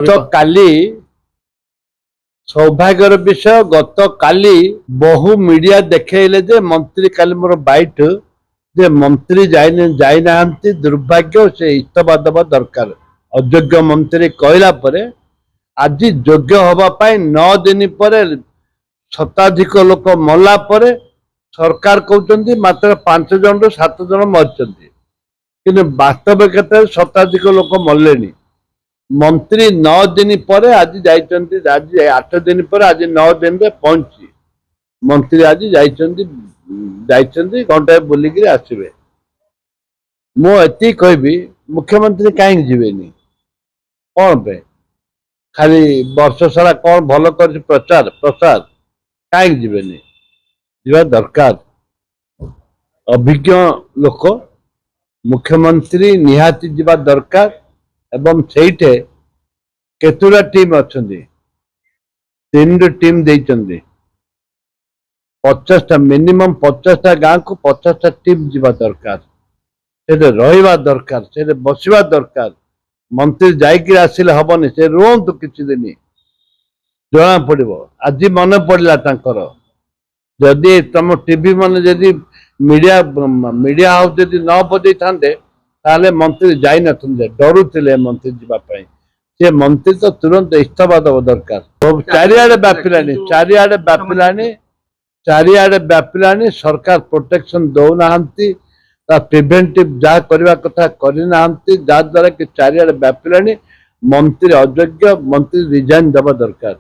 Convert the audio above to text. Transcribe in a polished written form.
तो काली सौभाग्यर विषय गत काली बहु मीडिया देखले जे मंत्री काली मोर बाइट जे मंत्री जाइना दुर्भाग्य से इस्तफा दबा दरकार अयोग्य मंत्री कहला परे आज योग्य हवा पाई 9 दिन पर शताधिक लोक मरला परे सरकार कहते मात्र 5 जन 7 जन मरचंती कि वास्तविकता शताधिक लोक मरले मंत्री 9 दिन पर आज जाइछंती आज 8 दिन पर आज 9 दिन रे पहुंची मंत्री आज जाइछंती घंटा बुलिक आसबे मु एति कहबी मुख्यमंत्री कहीं जीवेनी कौन पे खाली वर्ष सारा कौन भल कर प्रचार प्रसार कहीं जीवेनी जीवा दरकार अभिज्ञ लोक मुख्यमंत्री निहाती जीवा दरकार एवं सेठे केतुरा टीम अच्छा 3 टीम देइचंदी 50टा मिनिमम 50टा गांव को 50टा टीम जीवा दरकार से रहिबा दरकार से बसिबा दरकार मंत्री जाइक आसिले हबनी से रुहतु किछि दिन जना पड़ो आज मन पड़ा तांकर जदि तुम टीवी मन जदि मीडिया मीडिया हाउस जदि न बजै थांदे ताले मंत्री जाई नथुंदे डरुथिले मंत्री जीवाई से मंत्री तो तुरंत इस्तफा दबा दरकार चारिआडे व्यापिलानी सरकार प्रोटेक्शन दौना प्रिभेंटिव जहाँ करने कथा करना जहाद्वारा कि चारिआडे व्यापिलानी मंत्री अयोग्य मंत्री रिजाइन दबा दरकार।